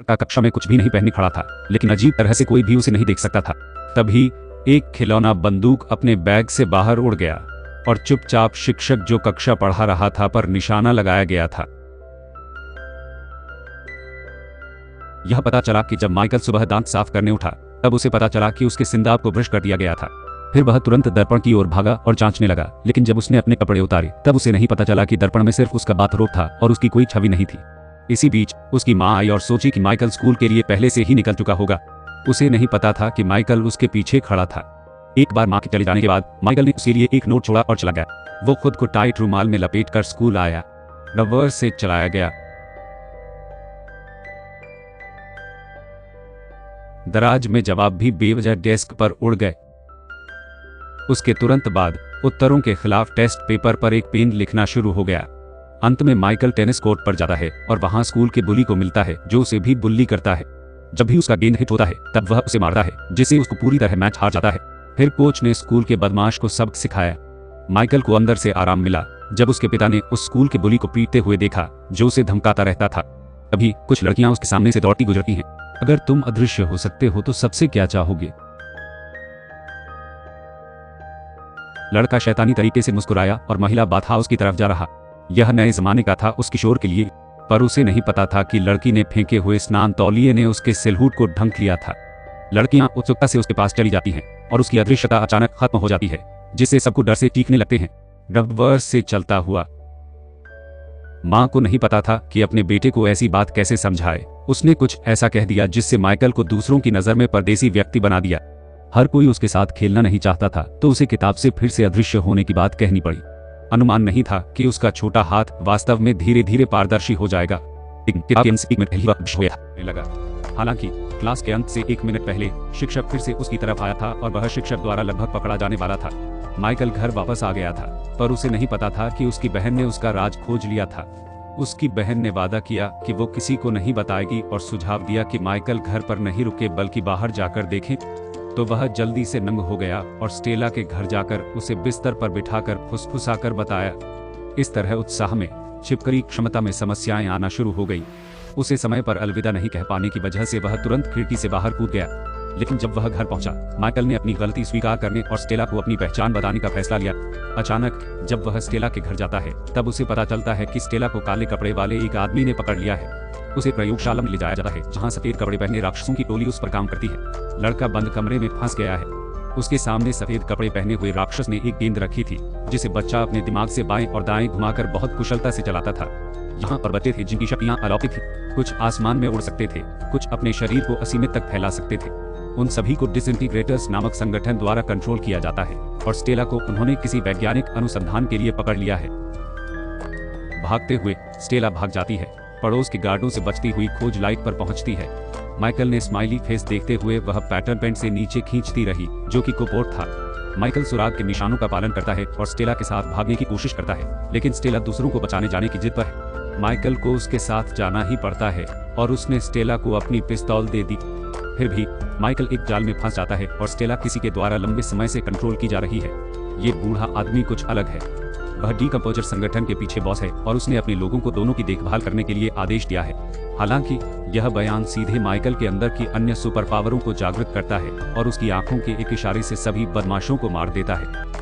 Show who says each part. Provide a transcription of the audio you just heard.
Speaker 1: लड़का कक्षा में कुछ भी नहीं पहने खड़ा था, लेकिन अजीब तरह से कोई भी उसे नहीं देख सकता था। तभी एक खिलौना बंदूक अपने बैग से बाहर उड़ गया और चुपचाप शिक्षक जो कक्षा पढ़ा रहा था पर निशाना लगाया गया था। यह पता चला कि जब माइकल सुबह दांत साफ करने उठा तब उसे पता चला कि उसके सिंदाब को ब्रश कर दिया गया था। फिर वह तुरंत दर्पण की ओर भागा और जांचने लगा, लेकिन जब उसने अपने कपड़े उतारे तब उसे नहीं पता चला कि दर्पण में सिर्फ उसका बाथरोब था और उसकी कोई छवि नहीं थी। इसी बीच उसकी मां आई और सोची कि माइकल स्कूल के लिए पहले से ही निकल चुका होगा। उसे नहीं पता था कि माइकल उसके पीछे खड़ा था। एक बार मां के चले जाने के बाद माइकल ने उसके लिए एक नोट छोड़ा और चला गया। वो खुद को टाइट रुमाल में लपेटकर स्कूल आया। रिवर्स से चलाया गया। दराज में जवाब भी बेवजह डेस्क पर उड़ गए। उसके तुरंत बाद उत्तरों के खिलाफ टेस्ट पेपर पर एक पेन लिखना शुरू हो गया। अंत में माइकल टेनिस कोर्ट पर जाता है और वहां स्कूल के बुली को मिलता है जो उसे भी बुल्ली करता है। जब भी उसका गेंद हिट होता है तब वह उसे मारता है, जिससे उसको पूरी तरह मैच हार जाता है। फिर कोच ने स्कूल के बदमाश को सबक सिखाया। माइकल को अंदर से आराम मिला जब उसके पिता ने उस स्कूल के बुली को पीटते हुए देखा जो उसे धमकाता रहता था। तभी कुछ लड़कियां उसके सामने से दौड़ती गुजरती हैं। अगर तुम अदृश्य हो सकते हो तो सबसे क्या चाहोगे? लड़का शैतानी तरीके से मुस्कुराया और महिला बाथ हाउस की तरफ जा रहा। यह नए जमाने का था उस किशोर के लिए, पर उसे नहीं पता था कि लड़की ने फेंके हुए स्नान तौलिए ने उसके सिलहूट को ढंक लिया था। लड़कियां उत्सुकता से उसके पास चली जाती हैं और उसकी अदृश्यता अचानक खत्म हो जाती है, जिससे सबको डर से चीखने लगते हैं। रिवर्स से चलता हुआ। मां को नहीं पता था कि अपने बेटे को ऐसी बात कैसे समझाए। उसने कुछ ऐसा कह दिया जिससे माइकल को दूसरों की नजर में परदेसी व्यक्ति बना दिया। हर कोई उसके साथ खेलना नहीं चाहता था, तो उसे किताब से फिर से अदृश्य होने की बात कहनी पड़ी। अनुमान नहीं था कि उसका छोटा हाथ वास्तव में धीरे धीरे पारदर्शी हो जाएगा। लगा। हालांकि क्लास के अंत से 1 मिनट पहले शिक्षक फिर से उसकी तरफ आया था और वह शिक्षक द्वारा लगभग पकड़ा जाने वाला था। माइकल घर वापस आ गया था, पर उसे नहीं पता था कि उसकी बहन ने उसका राज खोज लिया था। उसकी बहन ने वादा किया कि वो किसी को नहीं बताएगी और सुझाव दिया कि माइकल घर पर नहीं रुके बल्कि बाहर जाकर देखें। तो वह जल्दी से नंग हो गया और स्टेला के घर जाकर उसे बिस्तर पर बिठाकर फुसफुसाकर बताया। इस तरह उत्साह में छिपकली क्षमता में समस्याएं आना शुरू हो गई। उसे समय पर अलविदा नहीं कह पाने की वजह से वह तुरंत खिड़की से बाहर कूद गया। लेकिन जब वह घर पहुंचा, माइकल ने अपनी गलती स्वीकार करने और स्टेला को अपनी पहचान बताने का फैसला लिया। अचानक जब वह स्टेला के घर जाता है तब उसे पता चलता है कि स्टेला को काले कपड़े वाले एक आदमी ने पकड़ लिया है। उसे प्रयोगशाला में ले जाया जाता है जहां सफेद कपड़े पहने राक्षसों की टोली उस पर काम करती है। लड़का बंद कमरे में फंस गया है। उसके सामने सफेद कपड़े पहने हुए राक्षस ने एक गेंद रखी थी जिसे बच्चा अपने दिमाग से बाएं और दाएं घुमाकर बहुत कुशलता से चलाता था। यहाँ पर बच्चे थे जिनकी शक्तियां अलौकिक थी। कुछ आसमान में उड़ सकते थे, कुछ अपने शरीर को असीमित तक फैला सकते थे। उन सभी को डिसइंटीग्रेटर्स नामक संगठन द्वारा कंट्रोल किया जाता है और स्टेला को उन्होंने किसी वैज्ञानिक अनुसंधान के लिए पकड़ लिया है। भागते हुए स्टेला भाग जाती है। पड़ोस के गार्डों से बचती हुई खोज लाइट पर पहुंचती है। माइकल ने स्माइली फेस देखते हुए वह पैटर्न पेंट से नीचे खींचती रही जो कि कोपोर्ट था। माइकल सुराग के निशानों का पालन करता है और स्टेला के साथ भागने की कोशिश करता है, लेकिन स्टेला दूसरों को बचाने जाने की जिद पर है। माइकल को उसके साथ जाना ही पड़ता है और उसने स्टेला को अपनी पिस्तौल दे दी। फिर भी माइकल एक जाल में फंस जाता है और स्टेला किसी के द्वारा लंबे समय से कंट्रोल की जा रही है। ये बूढ़ा आदमी कुछ अलग है। वह डीकम्पोजर संगठन के पीछे बॉस है और उसने अपने लोगों को दोनों की देखभाल करने के लिए आदेश दिया है। हालांकि यह बयान सीधे माइकल के अंदर की अन्य सुपर पावरों को जागृत करता है और उसकी आंखों के एक इशारे से सभी बदमाशों को मार देता है।